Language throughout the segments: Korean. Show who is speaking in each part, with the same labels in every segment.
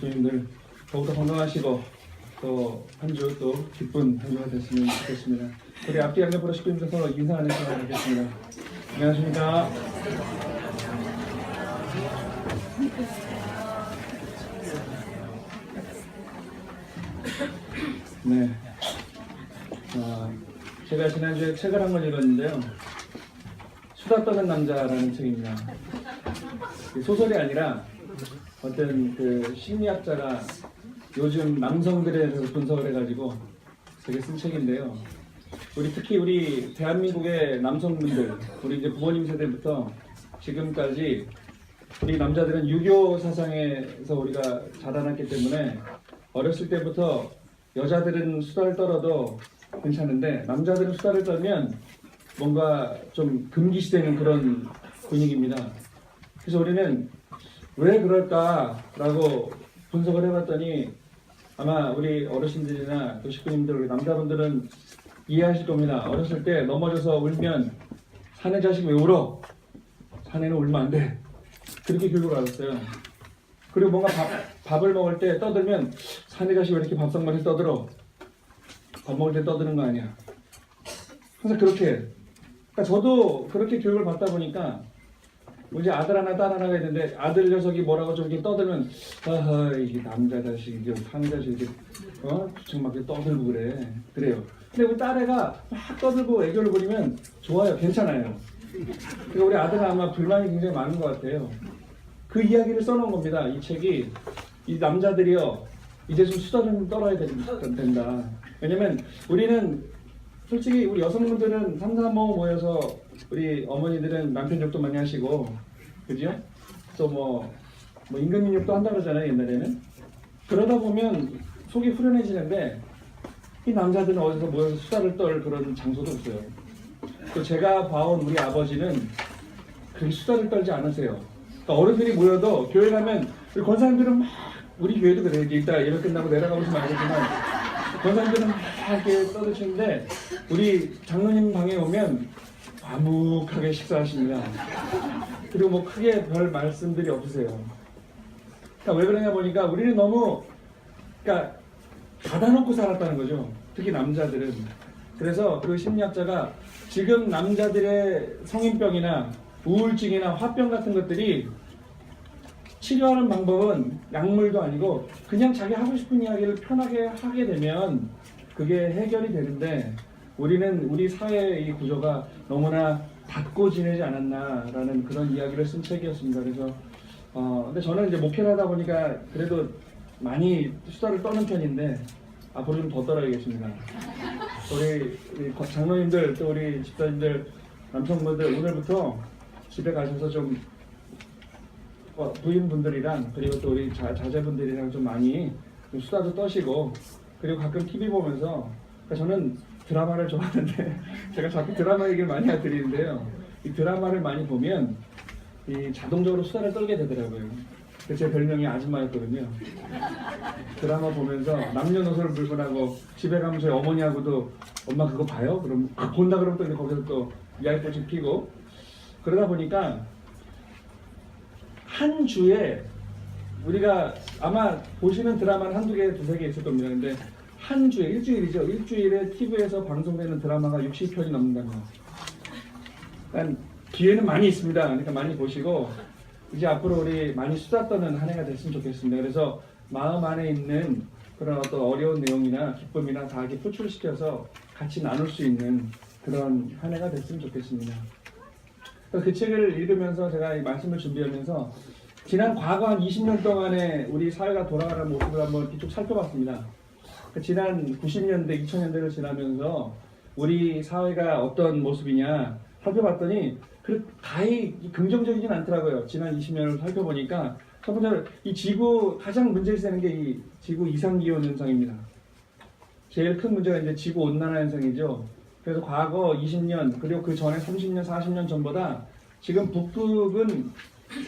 Speaker 1: 주님들 더욱더 건강하시고 또 한 주 또 기쁜 한 주가 됐으면 좋겠습니다. 우리 앞뒤 양옆 보러 식구님들 서로 인사하는 시간 갖겠습니다. 안녕하십니까? 네. 제가 지난주에 책을 한 권 읽었는데요. 수다 떠는 남자라는 책입니다. 소설이 아니라 어떤 그 심리학자가 요즘 남성들에 대해서 분석을 해가지고 되게 쓴 책인데요. 특히 우리 대한민국의 남성분들, 우리 이제 부모님 세대부터 지금까지 우리 남자들은 유교 사상에서 우리가 자라났기 때문에 어렸을 때부터 여자들은 수다를 떨어도 괜찮은데 남자들은 수다를 떨면 뭔가 좀 금기시되는 그런 분위기입니다. 그래서 우리는 왜 그럴까라고 분석을 해봤더니 아마 우리 어르신들이나 또 식구님들, 우리 남자분들은 이해하실 겁니다. 어렸을 때 넘어져서 울면 사내 자식 왜 울어? 사내는 울면 안 돼. 그렇게 교육을 받았어요. 그리고 뭔가 밥을 먹을 때 떠들면 사내 자식 왜 이렇게 밥상머리 떠들어? 밥 먹을 때 떠드는 거 아니야. 항상 그렇게. 그러니까 저도 그렇게 교육을 받다 보니까 이제 아들 하나 딸 하나가 있는데 아들 녀석이 뭐라고 좀 이렇게 떠들면 이게 남자 자식 이게 사내 자식 이게 주책맞게 떠들고 그래요. 근데 우리 딸애가 막 떠들고 애교를 부리면 좋아요. 괜찮아요. 그러니까 우리 아들은 아마 불만이 굉장히 많은 것 같아요. 그 이야기를 써놓은 겁니다. 이 책이 이 남자들이요 이제 좀 수다 좀 떨어야 된다. 왜냐면 우리는 솔직히 우리 여성분들은 삼삼오오 모여서 우리 어머니들은 남편 욕도 많이 하시고 그죠? 또 뭐 임금님 욕도 한다 그러잖아요 옛날에는. 그러다 보면 속이 후련해지는데 이 남자들은 어디서 모여서 수다를 떨 그런 장소도 없어요. 또 제가 봐온 우리 아버지는 그렇게 수다를 떨지 않으세요. 그러니까 어른들이 모여도 교회 가면 우리 권사님들은 막 우리 교회도 그래요. 이따 예배 끝나고 내려가보시면 알겠지만 권사님들은 막 이렇게 떠드시는데 우리 장로님 방에 오면 과묵하게 식사하십니다. 그리고 뭐 크게 별 말씀들이 없으세요. 그러니까 왜 그러냐 보니까 우리는 너무 그러니까 닫아놓고 살았다는 거죠. 특히 남자들은. 그래서 그 심리학자가 지금 남자들의 성인병이나 우울증이나 화병 같은 것들이 치료하는 방법은 약물도 아니고 그냥 자기 하고 싶은 이야기를 편하게 하게 되면 그게 해결이 되는데 우리는 우리 사회의 이 구조가 너무나 닫고 지내지 않았나라는 그런 이야기를 쓴 책이었습니다. 그래서 근데 저는 이제 목회를 하다 보니까 그래도 많이 수다를 떠는 편인데 앞으로 좀 더 떨어야겠습니다. 우리 장로님들 또 우리 집사님들 남성분들 오늘부터 집에 가셔서 좀 부인분들이랑 그리고 또 우리 자제분들이랑 좀 많이 좀 수다도 떠시고 그리고 가끔 TV 보면서 그러니까 저는 드라마를 좋아하는데 제가 자꾸 드라마 얘기를 많이 드리는데요. 이 드라마를 많이 보면 이 자동적으로 수다를 떨게 되더라고요. 제 별명이 아줌마였거든요. 드라마 보면서 남녀노소를 불문하고 집에 가면 저희 어머니하고도 엄마 그거 봐요? 그럼 본다 그러면 또 거기서 또 이야기꽃이 피고 그러다 보니까 한 주에 우리가 아마 보시는 드라마는 한두 개, 두세 개 있을 겁니다. 근데 한 주에, 일주일이죠. 일주일에 TV에서 방송되는 드라마가 60편이 넘는다는 거. 그러니까 기회는 많이 있습니다. 그러니까 많이 보시고 이제 앞으로 우리 많이 수다 떠는 한 해가 됐으면 좋겠습니다. 그래서 마음 안에 있는 그런 어떤 어려운 내용이나 기쁨이나 다 이렇게 표출시켜서 같이 나눌 수 있는 그런 한 해가 됐으면 좋겠습니다. 그 책을 읽으면서 제가 이 말씀을 준비하면서 지난 과거 한 20년 동안의 우리 사회가 돌아가는 모습을 한번 이렇게 쭉 살펴봤습니다. 지난 90년대, 2000년대를 지나면서 우리 사회가 어떤 모습이냐 살펴봤더니 다이 긍정적이진 않더라고요. 지난 20년을 살펴보니까 첫 번째로 이 지구 가장 문제되는 게 이 지구 이상기온 현상입니다. 제일 큰 문제가 이제 지구 온난화 현상이죠. 그래서 과거 20년 그리고 그 전에 30년, 40년 전보다 지금 북극은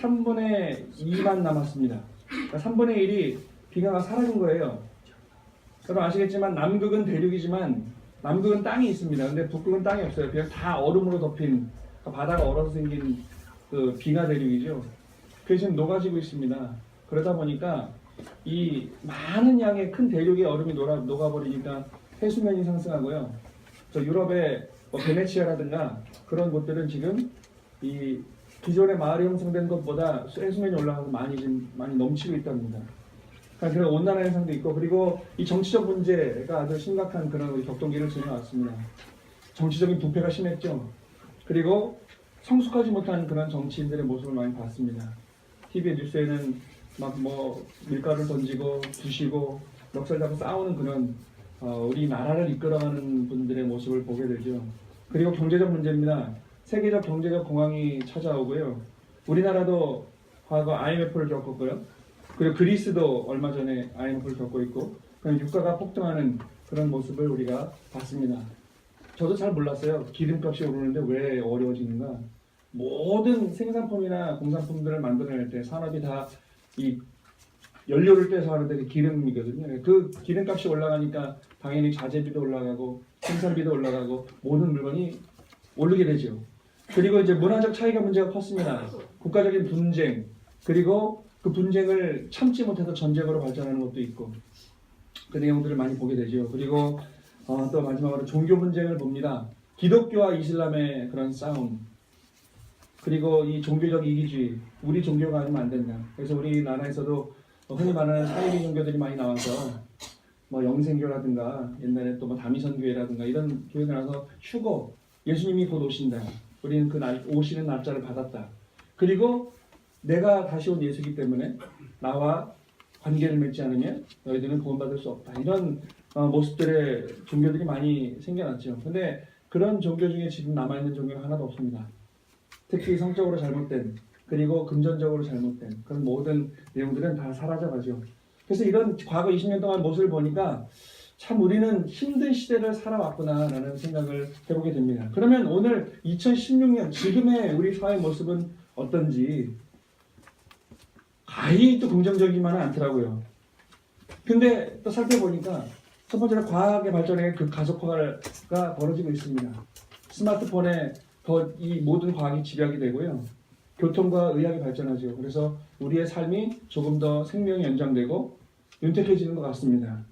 Speaker 1: 3분의 2만 남았습니다. 그러니까 3분의 1이 비가 사라진 거예요. 여러분 아시겠지만 남극은 대륙이지만 남극은 땅이 있습니다. 근데 북극은 땅이 없어요. 그냥 다 얼음으로 덮인 바다가 얼어서 생긴 그 빙하 대륙이죠. 그게 지금 녹아지고 있습니다. 그러다 보니까 이 많은 양의 큰 대륙의 얼음이 녹아버리니까 해수면이 상승하고요. 저 유럽의 뭐 베네치아라든가 그런 곳들은 지금 이 기존의 마을이 형성된 것보다 해수면이 올라가서 많이 넘치고 있답니다. 그러니까 그런 온난화 현상도 있고, 그리고 이 정치적 문제가 아주 심각한 그런 격동기를 지나왔습니다. 정치적인 부패가 심했죠. 그리고 성숙하지 못한 그런 정치인들의 모습을 많이 봤습니다. TV 뉴스에는 막 뭐 밀가루를 던지고 부시고 멱살 잡고 싸우는 그런 우리 나라를 이끌어가는 분들의 모습을 보게 되죠. 그리고 경제적 문제입니다. 세계적 경제적 공황이 찾아오고요. 우리나라도 과거 IMF를 겪었고요. 그리고 그리스도 얼마 전에 IMF를 겪고 있고, 그럼 유가가 폭등하는 그런 모습을 우리가 봤습니다. 저도 잘 몰랐어요. 기름값이 오르는데 왜 어려워지는가. 모든 생산품이나 공산품들을 만들어낼 때 산업이 다 이 연료를 떼서 하는데 그 기름이거든요. 그 기름값이 올라가니까 당연히 자재비도 올라가고 생산비도 올라가고 모든 물건이 오르게 되죠. 그리고 이제 문화적 차이가 문제가 컸습니다. 국가적인 분쟁, 그리고 그 분쟁을 참지 못해서 전쟁으로 발전하는 것도 있고, 그 내용들을 많이 보게 되죠. 그리고 또 마지막으로 종교 분쟁을 봅니다. 기독교와 이슬람의 그런 싸움, 그리고 이 종교적 이기주의, 우리 종교가 아니면 안 된다. 그래서 우리나라에서도 흔히 말하는 사이비 종교들이 많이 나와서 뭐 영생교라든가 옛날에 또 뭐 다미선교회라든가 이런 교회가 나와서 휴거, 예수님이 곧 오신다. 우리는 그 오시는 날짜를 받았다. 그리고 내가 다시 온 예수이기 때문에 나와 관계를 맺지 않으면 너희들은 구원받을 수 없다. 이런 모습들의 종교들이 많이 생겨났죠. 근데 그런 종교 중에 지금 남아있는 종교는 하나도 없습니다. 특히 성적으로 잘못된, 그리고 금전적으로 잘못된 그런 모든 내용들은 다 사라져가죠. 그래서 이런 과거 20년 동안 모습을 보니까 참 우리는 힘든 시대를 살아왔구나라는 생각을 해보게 됩니다. 그러면 오늘 2016년 지금의 우리 사회 모습은 어떤지 가히 또 긍정적이지만은 않더라고요. 근데 또 살펴보니까 첫 번째로 과학의 발전에 그 가속화가 벌어지고 있습니다. 스마트폰에 더 이 모든 과학이 집약이 되고요. 교통과 의학이 발전하죠. 그래서 우리의 삶이 조금 더 생명이 연장되고 윤택해지는 것 같습니다.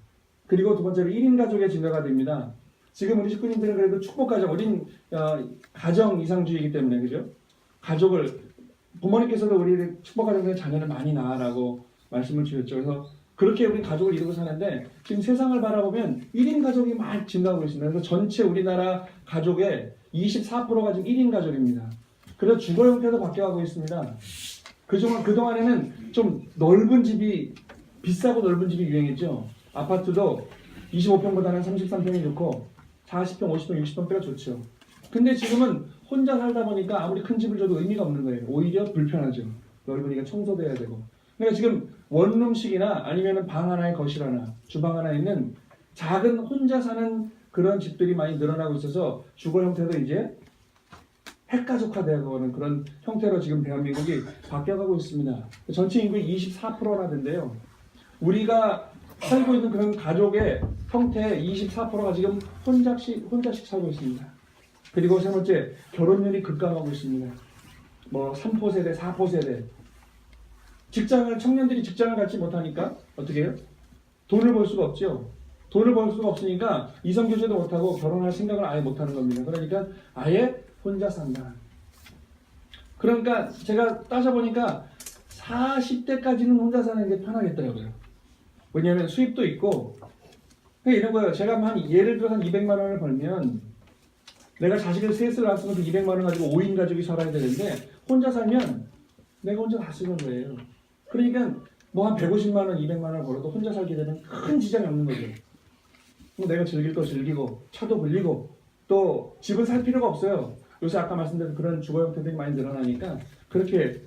Speaker 1: 그리고 두 번째로 1인 가족의 진화가 됩니다. 지금 우리 식구님들은 그래도 축복가정, 우린 가정 이상주의이기 때문에, 그죠? 가족을, 부모님께서도 우리 축복가정의 자녀를 많이 낳으라고 말씀을 주셨죠. 그래서 그렇게 우리 가족을 이루고 사는데 지금 세상을 바라보면 1인 가족이 막 증가하고 있습니다. 그래서 전체 우리나라 가족의 24%가 지금 1인 가족입니다. 그래서 주거 형태도 바뀌어가고 있습니다. 그동안에는 좀 넓은 집이, 비싸고 넓은 집이 유행했죠. 아파트도 25평보다는 33평이 좋고 40평, 50평, 60평대가 좋죠. 근데 지금은 혼자 살다 보니까 아무리 큰 집을 줘도 의미가 없는 거예요. 오히려 불편하죠. 넓으니까 청소도 해야 되고. 그러니까 지금 원룸식이나 아니면 방 하나에 거실 하나, 주방 하나 있는 작은 혼자 사는 그런 집들이 많이 늘어나고 있어서 주거 형태도 이제 핵가족화되어 가는 그런 형태로 지금 대한민국이 바뀌어가고 있습니다. 전체 인구의 24%라던데요. 우리가 살고 있는 그런 가족의 형태의 24%가 지금 혼자씩 살고 있습니다. 그리고 세 번째, 결혼율이 급감하고 있습니다. 뭐 3포 세대, 4포 세대. 청년들이 직장을 갖지 못하니까 어떻게 해요? 돈을 벌 수가 없죠. 돈을 벌 수가 없으니까 이성교제도 못하고 결혼할 생각을 아예 못하는 겁니다. 그러니까 아예 혼자 산다. 그러니까 제가 따져보니까 40대까지는 혼자 사는 게 편하겠더라고요. 왜냐하면 수입도 있고, 이런 거예요. 제가 예를 들어서 한 200만 원을 벌면 내가 자식을 셋을 낳았으면 그 200만 원 가지고 5인 가족이 살아야 되는데 혼자 살면 내가 혼자 다 쓰는 거예요. 그러니까 뭐 한 150만 원, 200만 원을 벌어도 혼자 살게 되면 큰 지장이 없는 거죠. 내가 즐길 거 즐기고 차도 빌리고 또 집을 살 필요가 없어요. 요새 아까 말씀드린 그런 주거 형태들이 많이 늘어나니까 그렇게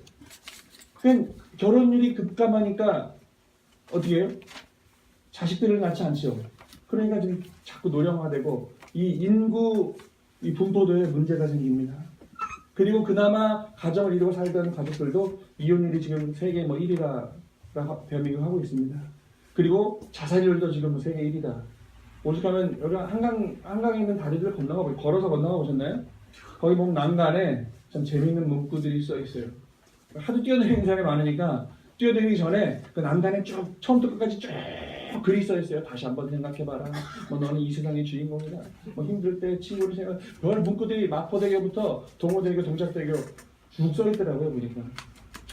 Speaker 1: 그냥 결혼율이 급감하니까 어떻게 해요? 자식들을 낳지 않죠. 그러니까 지금 자꾸 노령화되고 이 인구 이 분포도에 문제가 생깁니다. 그리고 그나마 가정을 이루고 살던 가족들도 이혼율이 지금 세계 1위가 대한민국 하고 있습니다. 그리고 자살률도 지금 세계 1위다. 오죽하면 여기 한강에 있는 다리들을 걸어서 건너가 보셨나요? 거기 보면 난간에 참 재미있는 문구들이 써 있어요. 하도 뛰어다니는 사람이 많으니까 뛰어들기 전에 그 난간에 쭉 처음부터 끝까지 쭉 글이 써 있어요. 다시 한번 생각해봐라. 뭐 너는 이 세상의 주인공이다. 뭐 힘들 때 친구를 생각. 별 문구들이 마포대교부터 동호대교, 동작대교 쭉 써 있더라고요 보니까.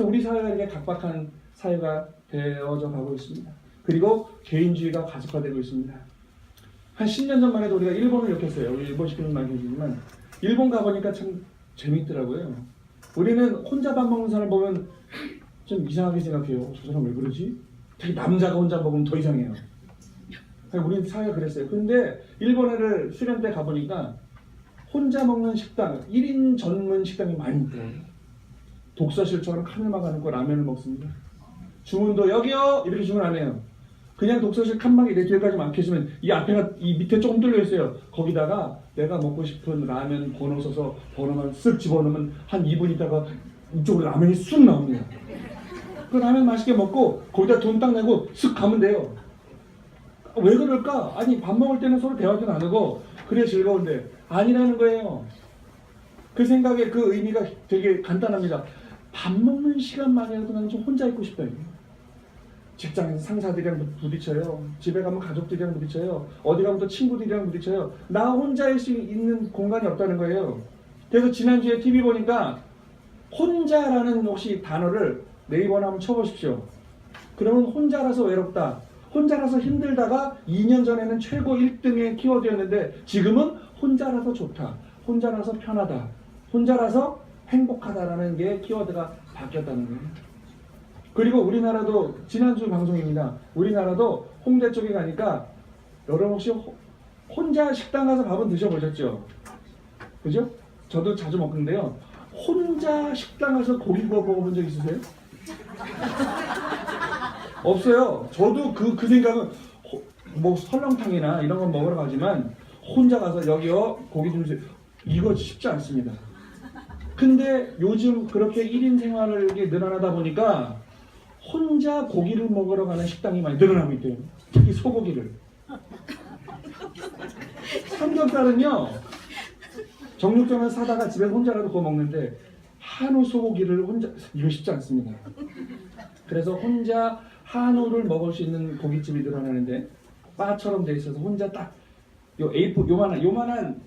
Speaker 1: 우리 사회가 이렇게 각박한 사회가 되어져 가고 있습니다. 그리고 개인주의가 가속화되고 있습니다. 한 10년 전만 해도 우리가 일본을 욕했어요. 우리 일본 시키는 말 계시지만 일본 가보니까 참 재밌더라고요. 우리는 혼자 밥 먹는 사람 보면 좀 이상하게 생각해요. 저 사람 왜 그러지? 특히 남자가 혼자 먹으면 더 이상해요. 우리 사회가 그랬어요. 근데 일본에를 수련 때 가보니까 혼자 먹는 식당, 1인 전문 식당이 많이 있더라고요. 독서실처럼 칸을 막아놓고 라면을 먹습니다. 주문도 여기요! 이렇게 주문 안 해요. 그냥 독서실 칸막이 내 뒤에까지 막혀있으면 이 앞에가 이 밑에 조금 뚫려 있어요. 거기다가 내가 먹고 싶은 라면 번호 써서 번호만 쓱 집어넣으면 한 2분 있다가 이쪽으로 라면이 쑥 나옵니다. 그 라면 맛있게 먹고 거기다 돈 딱 내고 쓱 가면 돼요. 왜 그럴까? 아니 밥 먹을 때는 서로 대화도 나누고 그래 즐거운데 아니라는 거예요. 그 생각에 그 의미가 되게 간단합니다. 밥 먹는 시간만이라도 나는 좀 혼자 있고 싶다. 직장에서 상사들이랑 부딪혀요. 집에 가면 가족들이랑 부딪혀요. 어디 가면 또 친구들이랑 부딪혀요. 나 혼자일 수 있는 공간이 없다는 거예요. 그래서 지난주에 TV 보니까 혼자라는 혹시 단어를 네이버나 한번 쳐보십시오. 그러면 혼자라서 외롭다. 혼자라서 힘들다가 2년 전에는 최고 1등의 키워드였는데 지금은 혼자라서 좋다. 혼자라서 편하다. 혼자라서 행복하다라는 게 키워드가 바뀌었다는 거예요. 그리고 우리나라도 지난주 방송입니다. 우리나라도 홍대 쪽에 가니까 여러분 혹시 혼자 식당 가서 밥은 드셔보셨죠? 그죠? 저도 자주 먹는데요. 혼자 식당 가서 고기 구워 먹어본 적 있으세요? 없어요. 저도 그 생각은 뭐 설렁탕이나 이런 건 먹으러 가지만 혼자 가서 여기요 고기 좀 주세요. 이거 쉽지 않습니다. 근데 요즘 그렇게 1인 생활이 늘어나다 보니까 혼자 고기를 먹으러 가는 식당이 많이 늘어나고 있대요. 특히 소고기를. 삼겹살은요 정육점에서 사다가 집에 혼자라도 구워 먹는데 한우 소고기를 혼자 이거 쉽지 않습니다. 그래서 혼자 한우를 먹을 수 있는 고깃집이 늘어나는데 바처럼 돼 있어서 혼자 딱 요만한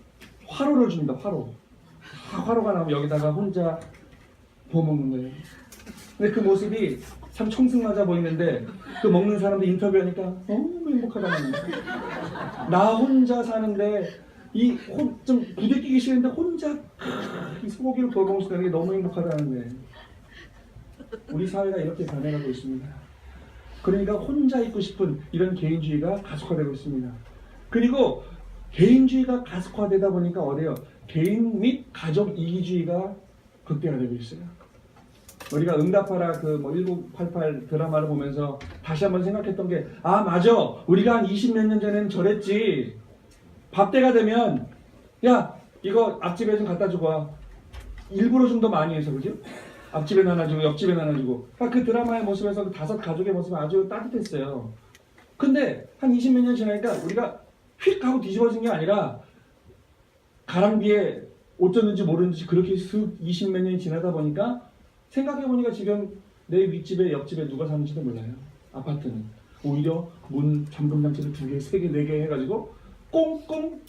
Speaker 1: 화로를 줍니다. 화로가 나오면 여기다가 혼자 구워 먹는 거예요. 근데 그 모습이 참 청승맞아 보이는데 그 먹는 사람들 인터뷰하니까 너무 행복하다는 거예요. 나 혼자 사는데 좀 부대끼기 싫은데 혼자 이 소고기를 구워 먹을 수 있는 게 너무 행복하다는 거예요. 우리 사회가 이렇게 변해가고 있습니다. 그러니까 혼자 있고 싶은 이런 개인주의가 가속화되고 있습니다. 그리고 개인주의가 가속화되다 보니까 어때요? 개인 및 가족 이기주의가 극대화되고 있어요. 우리가 응답하라 그 1988 드라마를 보면서 다시 한번 생각했던 게 맞아. 우리가 한 20몇 년 전에는 저랬지. 밥 때가 되면 야 이거 앞집에 좀 갖다 주고 와. 일부러 좀 더 많이 해서 그죠? 앞집에 나눠주고 옆집에 나눠주고 그 드라마의 모습에서 그 5 가족의 모습은 아주 따뜻했어요. 근데 한 20몇 년 지나니까 우리가 휙 하고 뒤집어진 게 아니라 가랑비에 어쩌는지 모르는지 그렇게 20몇 년이 지나다 보니까 생각해보니까 지금 내 윗집에 옆집에 누가 사는지도 몰라요. 아파트는 오히려 문 잠금 장치를 2개, 3개, 4개 해가지고 꽁꽁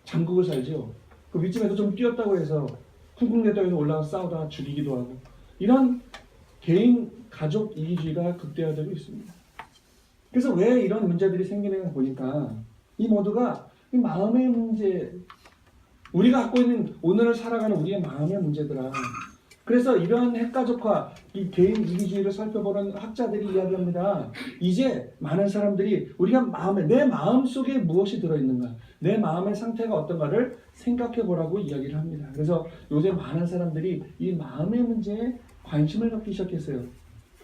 Speaker 1: 잠그고 살죠. 그 윗집에도 좀 뛰었다고 해서 쿵쿵대다에서 올라가서 싸우다가 죽이기도 하고 이런 개인 가족 이기주의가 극대화되고 있습니다. 그래서 왜 이런 문제들이 생기는가 보니까 이 모두가 이 마음의 문제, 우리가 갖고 있는 오늘을 살아가는 우리의 마음의 문제더라. 그래서 이러한 핵가족화, 이 개인 이기주의를 살펴보는 학자들이 이야기합니다. 이제 많은 사람들이 우리가 내 마음 속에 무엇이 들어있는가, 내 마음의 상태가 어떤가를 생각해 보라고 이야기를 합니다. 그래서 요새 많은 사람들이 이 마음의 문제에 관심을 갖기 시작했어요.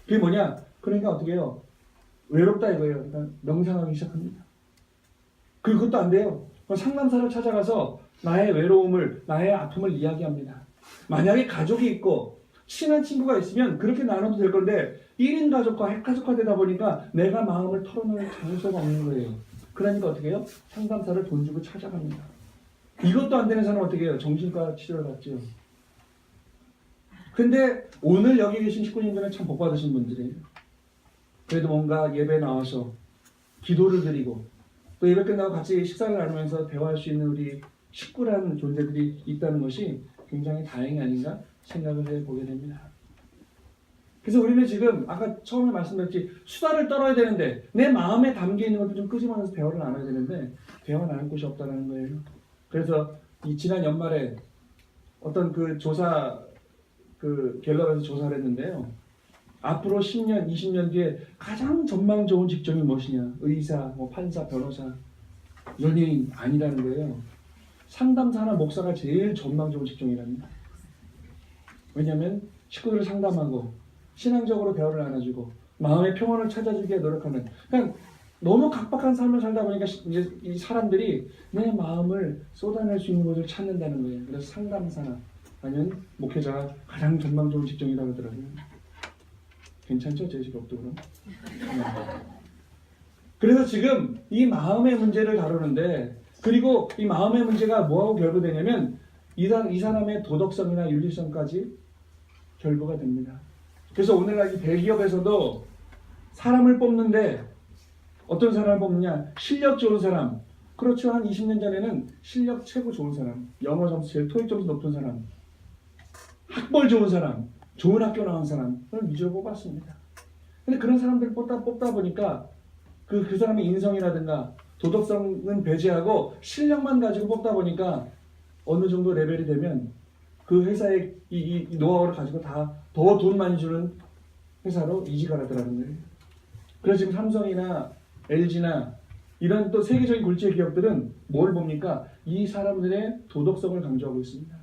Speaker 1: 그게 뭐냐? 그러니까 어떻게 해요? 외롭다 이거예요. 그러니까 명상하기 시작합니다. 그것도 안 돼요. 상담사를 찾아가서 나의 외로움을, 나의 아픔을 이야기합니다. 만약에 가족이 있고 친한 친구가 있으면 그렇게 나눠도 될 건데 1인 가족과 핵가족화 되다 보니까 내가 마음을 털어놓을 장소가 없는 거예요. 그러니까 어떻게 해요? 상담사를 돈 주고 찾아갑니다. 이것도 안 되는 사람은 어떻게 해요? 정신과 치료를 받죠. 근데 오늘 여기 계신 식구님들은 참 복받으신 분들이에요. 그래도 뭔가 예배 나와서 기도를 드리고 또 예배 끝나고 같이 식사를 나누면서 대화할 수 있는 우리 식구라는 존재들이 있다는 것이 굉장히 다행이 아닌가 생각을 해보게 됩니다. 그래서 우리는 지금 아까 처음에 말씀드렸지 수다를 떨어야 되는데 내 마음에 담겨 있는 것도 좀 끄집어내서 대화를 나눠야 되는데 대화 나눌 곳이 없다는 거예요. 그래서 이 지난 연말에 어떤 그 조사 갤럽에서 조사를 했는데요. 앞으로 10년, 20년 뒤에 가장 전망 좋은 직종이 무엇이냐? 의사, 판사, 변호사, 연예인 아니라는 거예요. 상담사나 목사가 제일 전망 좋은 직종이랍니다. 왜냐하면 식구들을 상담하고 신앙적으로 대화를 나눠주고 마음의 평온을 찾아주기에 노력하는 그러니까 너무 각박한 삶을 살다 보니까 이 사람들이 내 마음을 쏟아낼 수 있는 곳을 찾는다는 거예요. 그래서 상담사나 아니면 목회자가 가장 전망 좋은 직종이라고 하더라고요. 괜찮죠? 제 직업도 그럼? 그래서 지금 이 마음의 문제를 다루는데 그리고 이 마음의 문제가 뭐하고 결부되냐면 이 사람의 도덕성이나 윤리성까지 결부가 됩니다. 그래서 오늘날 이 대기업에서도 사람을 뽑는데 어떤 사람을 뽑느냐? 실력 좋은 사람. 그렇죠. 한 20년 전에는 실력 최고 좋은 사람, 영어 점수 제일 토익 점수 높은 사람, 학벌 좋은 사람, 좋은 학교 나온 사람을 위주로 뽑았습니다. 근데 그런 사람들을 뽑다 보니까 그 사람의 인성이라든가 도덕성은 배제하고 실력만 가지고 뽑다 보니까 어느 정도 레벨이 되면 그 회사의 이 노하우를 가지고 다 더 돈 많이 주는 회사로 이직을 하더라는 거예요. 그래서 지금 삼성이나 LG나 이런 또 세계적인 굴지의 기업들은 뭘 봅니까? 이 사람들의 도덕성을 강조하고 있습니다.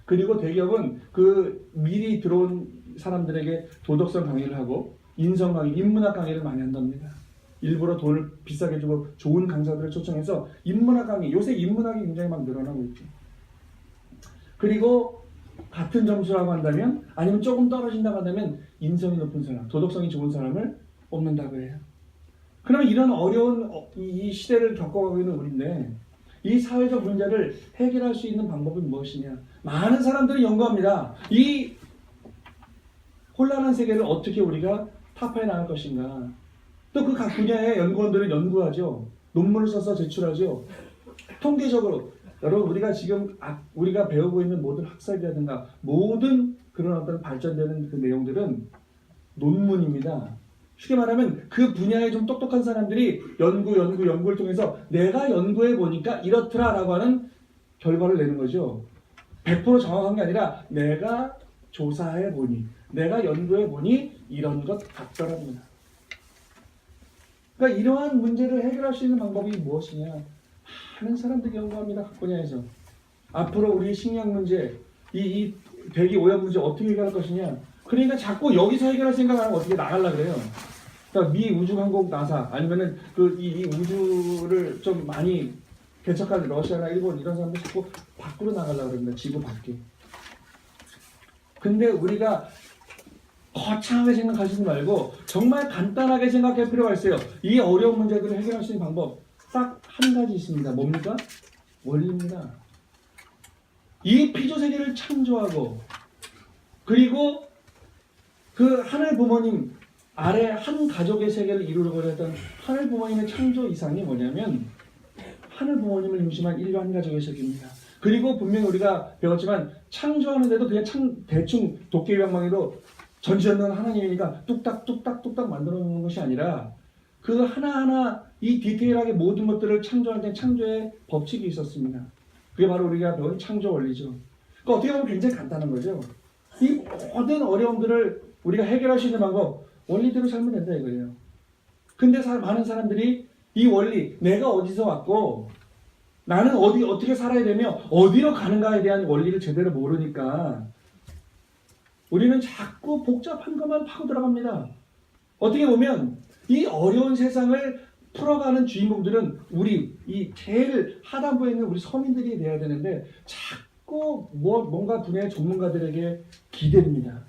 Speaker 1: 그리고 대기업은 그 미리 들어온 사람들에게 도덕성 강의를 하고 인성 강의, 인문학 강의를 많이 한답니다. 일부러 돈을 비싸게 주고 좋은 강사들을 초청해서 인문학 강의, 요새 인문학이 굉장히 막 늘어나고 있죠. 그리고 같은 점수라고 한다면 아니면 조금 떨어진다고 한다면 인성이 높은 사람, 도덕성이 좋은 사람을 뽑는다고 해요. 그러면 이런 어려운 이 시대를 겪어가고 있는 우리인데 이 사회적 문제를 해결할 수 있는 방법은 무엇이냐? 많은 사람들이 연구합니다. 이 혼란한 세계를 어떻게 우리가 타파해 나갈 것인가? 또 그 각 분야의 연구원들은 연구하죠. 논문을 써서 제출하죠. 통계적으로 여러분 우리가 지금 우리가 배우고 있는 모든 학설이라든가 모든 그런 어떤 발전되는 그 내용들은 논문입니다. 쉽게 말하면 그 분야에 좀 똑똑한 사람들이 연구를 통해서 내가 연구해 보니까 이렇더라라고 하는 결과를 내는 거죠. 100% 정확한 게 아니라 내가 조사해 보니, 내가 연구해 보니 이런 것 같더랍니다. 그러니까 이러한 문제를 해결할 수 있는 방법이 무엇이냐? 많은 사람들이 연구합니다. 각 분야에서. 앞으로 우리 식량 문제, 이 대기 오염 문제 어떻게 해결할 것이냐? 그러니까 자꾸 여기서 해결할 생각을 하면 어떻게 나가려고 그래요. 그러니까 미 우주항공 나사 아니면은 이 우주를 좀 많이 개척한 러시아나 일본 이런 사람들 자꾸 밖으로 나가려고 그럽니다. 지구 밖에. 근데 우리가 거창하게 생각하시지 말고 정말 간단하게 생각할 필요가 있어요. 이 어려운 문제들을 해결할 수 있는 방법 딱 한 가지 있습니다. 뭡니까? 원리입니다. 이 피조세계를 창조하고 그리고 그 하늘 부모님 아래 한 가족의 세계를 이루려고 했던 하늘 부모님의 창조 이상이 뭐냐면 하늘 부모님을 중심한 인류 한 가족의 세계입니다. 그리고 분명히 우리가 배웠지만 창조하는데도 그냥 대충 도깨비방망이로 전지전능 하나님이니까 뚝딱 만들어 놓는 것이 아니라 그 하나하나 이 디테일하게 모든 것들을 창조할 때 창조의 법칙이 있었습니다. 그게 바로 우리가 배운 창조 원리죠. 그러니까 어떻게 보면 굉장히 간단한 거죠. 이 모든 어려움들을 우리가 해결할 수 있는 방법 원리대로 살면 된다 이거예요. 근데 많은 사람들이 이 원리 내가 어디서 왔고 나는 어떻게 살아야 되며 어디로 가는가에 대한 원리를 제대로 모르니까 우리는 자꾸 복잡한 것만 파고 들어갑니다. 어떻게 보면 이 어려운 세상을 풀어가는 주인공들은 이 제일 하단부에 있는 우리 서민들이 돼야 되는데 자꾸 뭔가 분야의 전문가들에게 기대됩니다.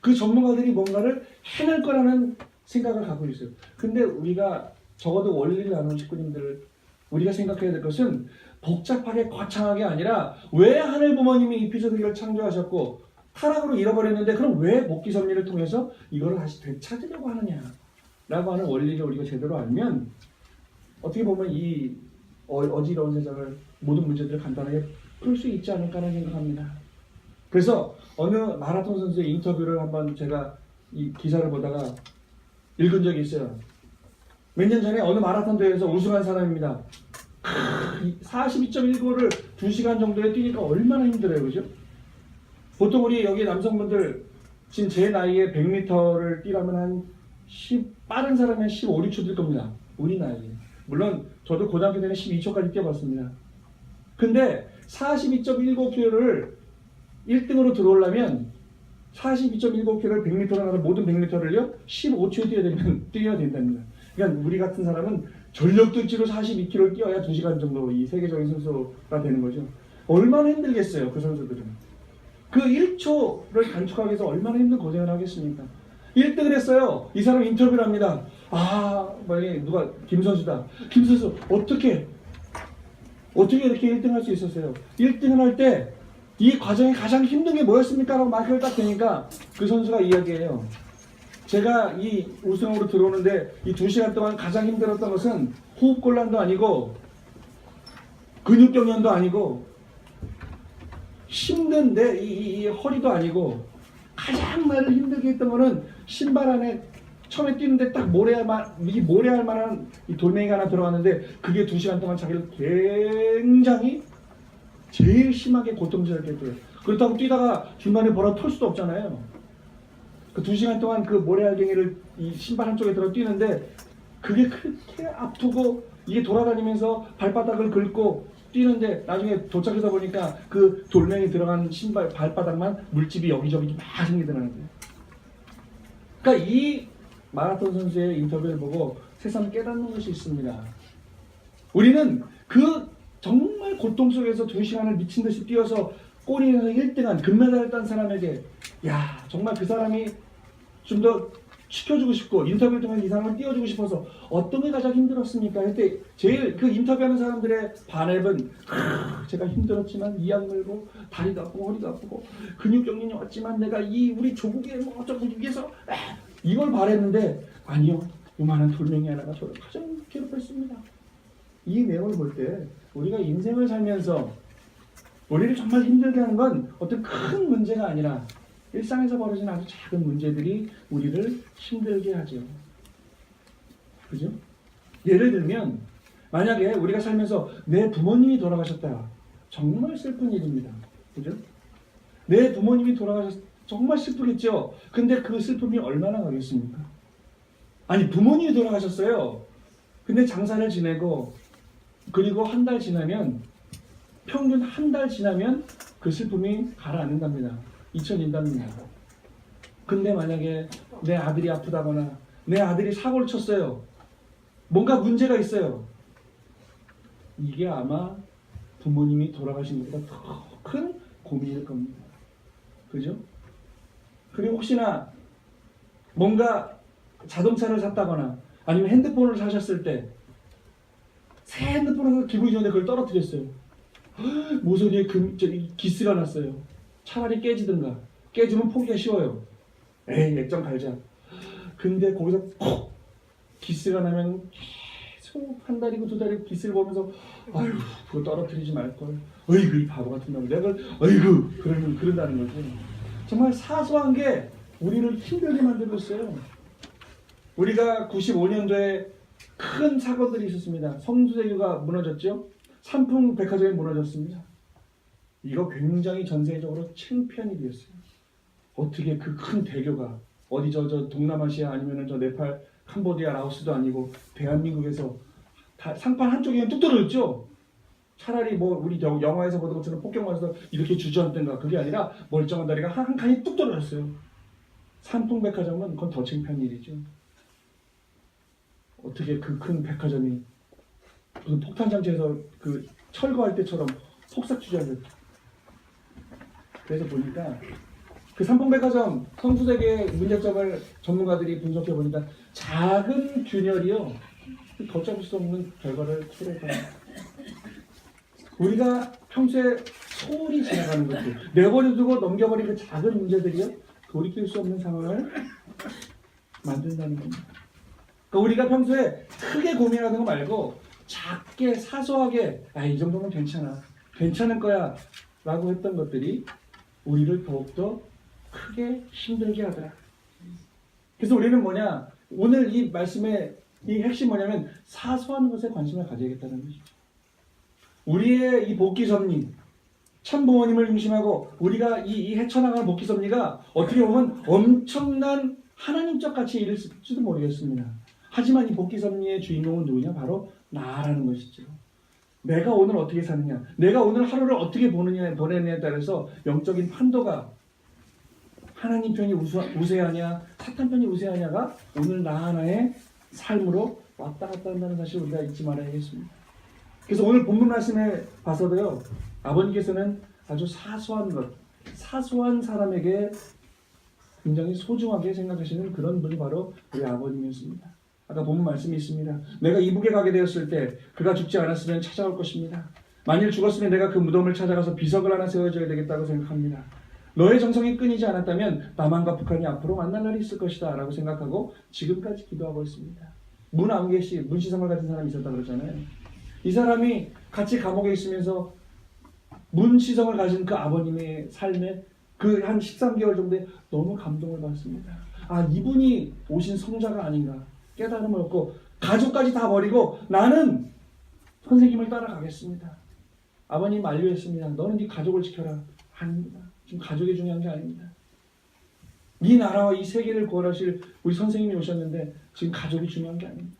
Speaker 1: 그 전문가들이 뭔가를 해낼 거라는 생각을 갖고 있어요. 근데 우리가 적어도 원리를 나누는 식구님들 우리가 생각해야 될 것은 복잡하게 거창하게 아니라 왜 하늘 부모님이 이 피조세계를 창조하셨고 타락으로 잃어버렸는데 그럼 왜 목기 섭리를 통해서 이거를 다시 되찾으려고 하느냐라고 하는 원리를 우리가 제대로 알면 어떻게 보면 이 어지러운 세상을 모든 문제들을 간단하게 풀 수 있지 않을까라는 생각합니다. 그래서 어느 마라톤 선수의 인터뷰를 한번 제가 이 기사를 보다가 읽은 적이 있어요. 몇 년 전에 어느 마라톤 대회에서 우승한 사람입니다. 42.19를 2시간 정도에 뛰니까 얼마나 힘들어요, 그죠? 보통 우리 여기 남성분들 지금 제 나이에 100m를 뛰려면 빠른 사람이 한 15, 16초 뛸 겁니다. 우리 나이에. 물론 저도 고등학교 때는 12초까지 뛰어봤습니다. 근데 42.19km를 1등으로 들어오려면 42.19km를 100m로 나서 모든 100m를요 15초에 뛰어야 된답니다. 그러니까 우리 같은 사람은 전력질주로 42km를 뛰어야 2시간 정도 이 세계적인 선수가 되는 거죠. 얼마나 힘들겠어요, 그 선수들은. 그 1초를 단축하기 위해서 얼마나 힘든 고생을 하겠습니까? 1등을 했어요. 이 사람 인터뷰를 합니다. 누가 김선수다. 김선수 어떻게 이렇게 1등 할 수 있었어요? 1등을 할 때 이 과정에 가장 힘든 게 뭐였습니까? 라고 마이크를 딱 대니까 그 선수가 이야기해요. 제가 이 우승으로 들어오는데 이 2시간 동안 가장 힘들었던 것은 호흡곤란도 아니고 근육경련도 아니고 힘든데 이 허리도 아니고 가장 나를 힘들게 했던 거는 신발 안에 처음에 뛰는데 딱 모래할 만한 이 돌멩이가 하나 들어갔는데 그게 2시간 동안 자기를 굉장히 제일 심하게 고통스럽게 했대요. 그렇다고 뛰다가 중간에 벌어 털 수도 없잖아요. 그 2시간 동안 그 모래알갱이를 이 신발 한쪽에 들어 뛰는데 그게 그렇게 아프고 이게 돌아다니면서 발바닥을 긁고 뛰는데 나중에 도착해서 보니까 그 돌멩이 들어간 신발 발바닥만 물집이 여기저기 막 생기더라는 거예요. 그러니까 이 마라톤 선수의 인터뷰를 보고 새삼 깨닫는 것이 있습니다. 우리는 그 정말 고통 속에서 2시간을 미친 듯이 뛰어서 꼬리에서 1등한 금메달을 딴 사람에게 정말 그 사람이 좀 더 시켜주고 싶고 인터뷰를 통해서 이 사람을 띄워주고 싶어서 어떤 게 가장 힘들었습니까? 그때 제일 그 인터뷰하는 사람들의 반응은 제가 힘들었지만 이 악물고 다리도 아프고 허리도 아프고 근육경련이 왔지만 내가 우리 조국에 어쩌고 위해서 이걸 바랬는데 아니요, 요만한 돌멩이 하나가 저를 가장 괴롭혔습니다. 이 내용을 볼 때 우리가 인생을 살면서 우리를 정말 힘들게 하는 건 어떤 큰 문제가 아니라 일상에서 벌어지는 아주 작은 문제들이 우리를 힘들게 하죠. 그죠? 예를 들면 만약에 우리가 살면서 내 부모님이 돌아가셨다. 정말 슬픈 일입니다. 그죠? 내 부모님이 정말 슬프겠죠? 근데 그 슬픔이 얼마나 가겠습니까? 아니, 부모님이 돌아가셨어요. 근데 장사를 지내고 그리고 한 달 지나면 평균 한 달 지나면 그 슬픔이 가라앉는답니다. 잊혀진답니다. 근데 만약에 내 아들이 아프다거나 내 아들이 사고를 쳤어요. 뭔가 문제가 있어요. 이게 아마 부모님이 돌아가신 것보다 더 큰 고민일 겁니다. 그죠? 그리고 혹시나 뭔가 자동차를 샀다거나 아니면 핸드폰을 사셨을 때 새 핸드폰을 기분이 좋은데 그걸 떨어뜨렸어요. 모서리에 기스가 났어요. 차라리 깨지든가. 깨지면 포기가 쉬워요. 액정 갈자. 근데 거기서 콕 기스가 나면 계속 한 달이고 2달이고 기스를 보면서 아유, 그거 떨어뜨리지 말걸. 어이구, 이 바보 같은 놈. 내가 어이구 그런다는 거죠. 정말 사소한 게 우리를 힘들게 만들고 있어요. 우리가 95년도에 큰 사건들이 있었습니다. 성수대교가 무너졌죠. 삼풍백화점이 무너졌습니다. 이거 굉장히 전 세계적으로 창피한 일이었어요. 어떻게 그 큰 대교가 어디 저 동남아시아 아니면 저 네팔, 캄보디아, 라오스도 아니고 대한민국에서 상판 한쪽에 뚝 떨어졌죠. 차라리 우리 영화에서 보던 것처럼 폭격 맞아서 이렇게 주저앉던가 그게 아니라 멀쩡한 다리가 한 칸이 뚝 떨어졌어요. 삼풍백화점은 그건 더 창피한 일이죠. 어떻게 그 큰 백화점이 무슨 폭탄장치에서 그 철거할 때처럼 폭삭 주저앉았죠. 그래서 보니까 그 삼풍백화점 성수대교의 문제점을 전문가들이 분석해 보니까 작은 균열이요 걷잡을 수 없는 결과를 초래합니다. 우리가 평소에 소홀히 지나가는 것들, 내버려두고 넘겨버린 그 작은 문제들이요, 돌이킬 수 없는 상황을 만든다는 겁니다. 그러니까 우리가 평소에 크게 고민하는 거 말고 작게 사소하게 이 정도면 괜찮을 거야 라고 했던 것들이 우리를 더욱더 크게 힘들게 하더라. 그래서 우리는 뭐냐, 오늘 이 말씀의 이 핵심 뭐냐면 사소한 것에 관심을 가져야겠다는 거죠. 우리의 이 복귀 섭리, 참 부모님을 중심하고 우리가 이 헤쳐나가는 복귀 섭리가 어떻게 보면 엄청난 하나님적 가치에 이를지도 모르겠습니다. 하지만 이 복귀 섭리의 주인공은 누구냐? 바로 나라는 것이죠. 내가 오늘 어떻게 사느냐, 내가 오늘 하루를 어떻게 보내느냐에 따라서 영적인 판도가 하나님 편이 우세하냐 사탄 편이 우세하냐가 오늘 나 하나의 삶으로 왔다 갔다 한다는 사실을 우리가 잊지 말아야겠습니다. 그래서 오늘 본문 말씀에 봐서도요, 아버님께서는 아주 사소한 것, 사소한 사람에게 굉장히 소중하게 생각하시는 그런 분이 바로 우리 아버님이었습니다. 아까 본문 말씀이 있습니다. 내가 이북에 가게 되었을 때 그가 죽지 않았으면 찾아올 것입니다. 만일 죽었으면 내가 그 무덤을 찾아가서 비석을 하나 세워줘야 되겠다고 생각합니다. 너의 정성이 끊이지 않았다면 남한과 북한이 앞으로 만날 날이 있을 것이다 라고 생각하고 지금까지 기도하고 있습니다. 문안개씨, 문시성을 가진 사람이 있었다 그러잖아요. 이 사람이 같이 감옥에 있으면서 문시성을 가진 그 아버님의 삶에 그 한 13개월 정도에 너무 감동을 받습니다. 이분이 오신 성자가 아닌가 깨달음을 얻고 가족까지 다 버리고 나는 선생님을 따라가겠습니다. 아버님 만류했습니다. 너는 네 가족을 지켜라. 아닙니다. 지금 가족이 중요한 게 아닙니다. 이 나라와 이 세계를 구원하실 우리 선생님이 오셨는데 지금 가족이 중요한 게 아닙니다.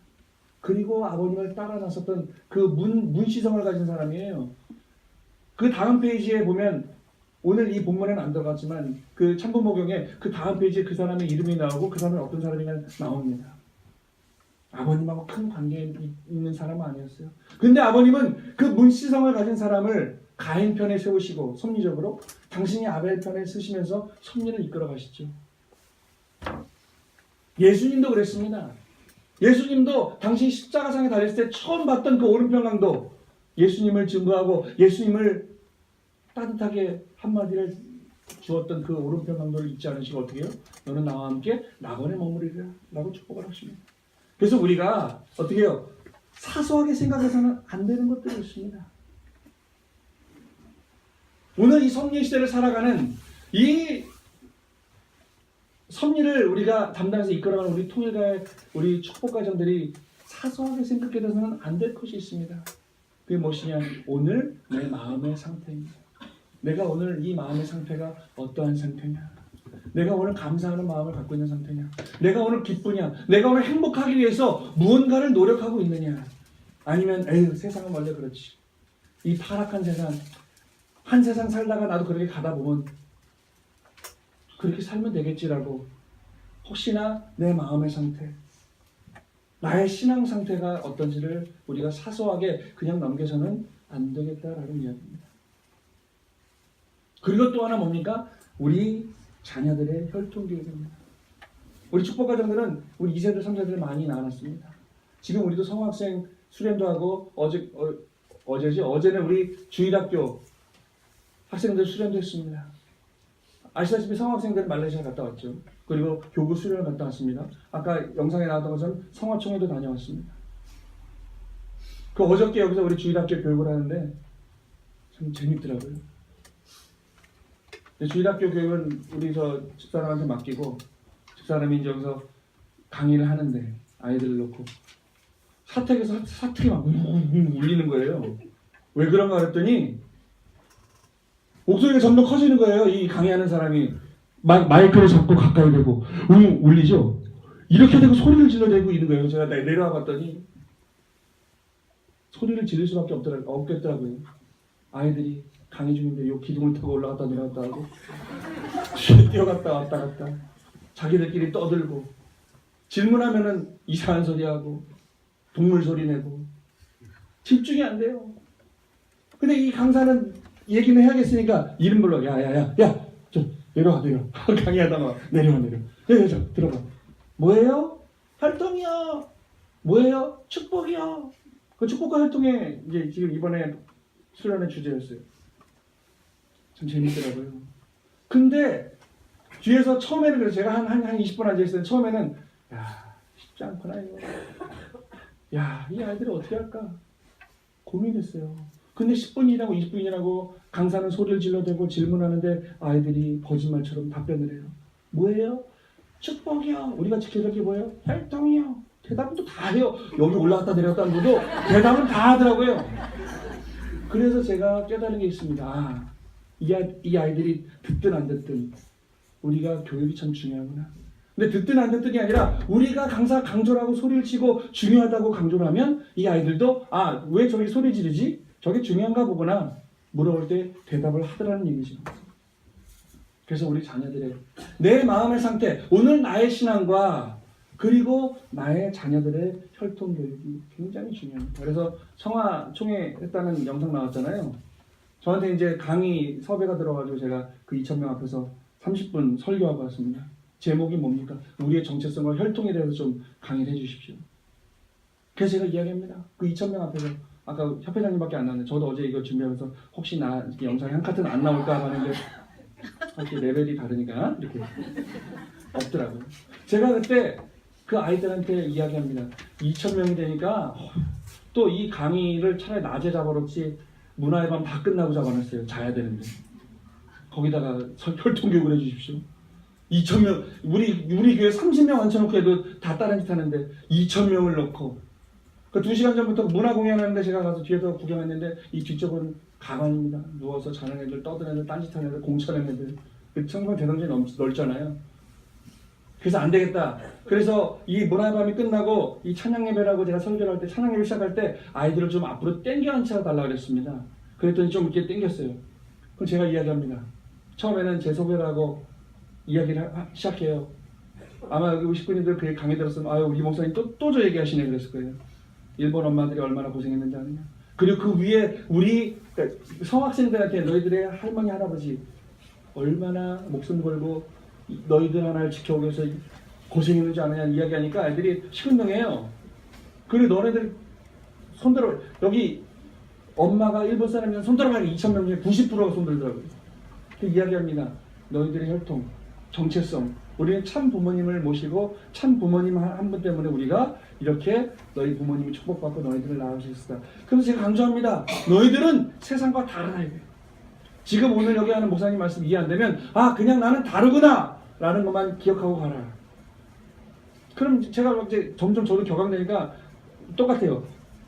Speaker 1: 그리고 아버님을 따라 나섰던 그 문시성을 가진 사람이에요. 그 다음 페이지에 보면 오늘 이 본문에는 안 들어갔지만 그 참부모경에 그 다음 페이지에 그 사람의 이름이 나오고 그 사람이 어떤 사람인가 나옵니다. 아버님하고 큰 관계에 있는 사람은 아니었어요. 근데 아버님은 그 문시성을 가진 사람을 가인 편에 세우시고 섭리적으로 당신이 아벨 편에 쓰시면서 섭리를 이끌어 가시죠. 예수님도 그랬습니다. 예수님도 당신 십자가상에 달렸을 때 처음 봤던 그 오른편강도 예수님을 증거하고 예수님을 따뜻하게 한마디를 주었던 그 오른편강도를 잊지 않으시고 어떻게 해요? 너는 나와 함께 낙원에 머무르리라 라고 축복을 하십니다. 그래서 우리가 어떻게 해요? 사소하게 생각해서는 안 되는 것들이 있습니다. 오늘 이 섭리 시대를 살아가는 이 섭리를 우리가 담당해서 이끌어가는 우리 통일가의 우리 축복가정들이 사소하게 생각해서는 안 될 것이 있습니다. 그게 무엇이냐? 오늘 내 마음의 상태입니다. 내가 오늘 이 마음의 상태가 어떠한 상태냐? 내가 오늘 감사하는 마음을 갖고 있는 상태냐? 내가 오늘 기쁘냐? 내가 오늘 행복하기 위해서 무언가를 노력하고 있느냐? 아니면 세상은 원래 그렇지. 이 타락한 세상, 한 세상 살다가 나도 그렇게 가다 보면 그렇게 살면 되겠지라고 혹시나 내 마음의 상태, 나의 신앙 상태가 어떤지를 우리가 사소하게 그냥 넘겨서는 안 되겠다라는 이야기입니다. 그리고 또 하나 뭡니까? 우리 자녀들의 혈통교육입니다. 우리 축복가정들은 우리 2세들, 3세들 많이 나눴습니다. 지금 우리도 성학생 수련도 하고 어제는 우리 주일학교 학생들 수련도 했습니다. 아시다시피 성학생들은 말레이시아 갔다 왔죠. 그리고 교구 수련을 갔다 왔습니다. 아까 영상에 나왔던 것처럼 성화총회도 다녀왔습니다. 그 어저께 여기서 우리 주일학교 교육을 하는데 참 재밌더라고요. 주일학교 교육은 우리 집사람한테 맡기고 집사람이 이제 여기서 강의를 하는데 아이들을 놓고 사택에서 사택이 막 울리는 거예요. 왜 그런가 그랬더니 목소리가 점점 커지는 거예요. 이 강의하는 사람이 마이크를 잡고 가까이 대고 울리죠. 이렇게 되고 소리를 질러대고 있는 거예요. 제가 내려와 봤더니 소리를 지를 수밖에 없겠더라고요. 아이들이 강의 중인데 요 기둥을 타고 올라갔다 내려갔다 하고 뛰어갔다 왔다 갔다 자기들끼리 떠들고 질문하면은 이상한 소리 하고 동물 소리 내고 집중이 안 돼요. 근데 이 강사는 얘기는 해야겠으니까 이름 불러. 야, 저 내려와. 강의하다가 내려와. 저 들어봐. 뭐예요? 활동이요. 뭐예요? 축복이요. 그 축복과 활동에 이제 지금 이번에 수련의 주제였어요. 참 재밌더라고요. 근데 뒤에서 처음에는 그래서 제가 한 20분 앉아있어요. 처음에는 야 쉽지 않구나 이거. 야 이 아이들이 어떻게 할까 고민했어요. 근데 10분이라고 20분이라고 강사는 소리를 질러대고 질문하는데 아이들이 거짓말처럼 답변을 해요. 뭐예요? 축복이요. 우리가 지켜줄 게 뭐예요? 혈통이요. 대답은 또 다 해요. 여기 올라갔다 내려갔다 하는 것도 대답은 다 하더라고요. 그래서 제가 깨달은 게 있습니다. 아, 이 아이들이 듣든 안 듣든 우리가 교육이 참 중요하구나. 근데 듣든 안 듣든이 아니라 우리가 강조를 하고 소리를 치고 중요하다고 강조를 하면 이 아이들도 아, 왜 저기 소리 지르지? 저게 중요한가 보구나. 물어볼 때 대답을 하더라는 얘기죠. 그래서 우리 자녀들의 내 마음의 상태, 오늘 나의 신앙과 그리고 나의 자녀들의 혈통 교육이 굉장히 중요합니다. 그래서 청화 총회했다는 영상 나왔잖아요. 저한테 이제 강의 섭외가 들어가지고 제가 그 2,000명 앞에서 30분 설교하고 왔습니다. 제목이 뭡니까? 우리의 정체성과 혈통에 대해서 좀 강의를 해주십시오. 그래서 제가 이야기합니다. 그 2,000명 앞에서 아까 협회장님밖에 안 나왔는데 저도 어제 이거 준비하면서 혹시 나 영상에 한 카트는 안 나올까 하는데 이렇게 레벨이 다르니까 이렇게 없더라고요. 제가 그때 그 아이들한테 이야기합니다. 2,000명이 되니까 또 이 강의를 차라리 낮에 잡아놓지 문화의 밤 다 끝나고 잡아놨어요. 자야 되는데 거기다가 혈통교육을 해주십시오. 2,000명 우리 교회 30명 앉혀놓고 해도 다 다른 짓 하는데 2,000명을 넣고 그 2시간 전부터 문화 공연하는데 제가 가서 뒤에서 구경했는데 이 뒤쪽은 가관입니다. 누워서 자는 애들, 떠드는 애들, 딴짓하는 애들, 공차는 애들. 그 청소년 대성전이 넓잖아요. 그래서 안 되겠다. 그래서 이 문화의 밤이 끝나고 이 찬양 예배라고 제가 설교를 할 때 찬양 예배 시작할 때 아이들을 좀 앞으로 땡겨 앉혀 달라고 그랬습니다. 그랬더니 좀 이렇게 땡겼어요. 그럼 제가 이야기합니다. 처음에는 제 소개를 하고 이야기를 시작해요. 아마 우리 식구님들 그 강의 들었으면 아유 우리 목사님 또 저 얘기하시네 그랬을 거예요. 일본 엄마들이 얼마나 고생했는지 아느냐. 그리고 그 위에 우리 성학생들한테 너희들의 할머니 할아버지 얼마나 목숨 걸고 너희들 하나를 지켜오기 위해서 고생했는지 아느냐 이야기하니까 애들이 시큰둥해요. 그리고 너네들 손들어 여기 엄마가 일본 사람이면 손들어가니 2,000명 중에 90%가 손들더라고요. 그 이야기합니다. 너희들의 혈통, 정체성. 우리는 참 부모님을 모시고 참 부모님 한 분 때문에 우리가 이렇게 너희 부모님이 축복받고 너희들을 낳을 수 있었다. 그래서 제가 강조합니다. 너희들은 세상과 다른 아이들. 지금 오늘 여기 하는 목사님 말씀 이해 안 되면 아 그냥 나는 다르구나 라는 것만 기억하고 가라. 그럼 제가 이제 점점 저도 격앙되니까 똑같아요.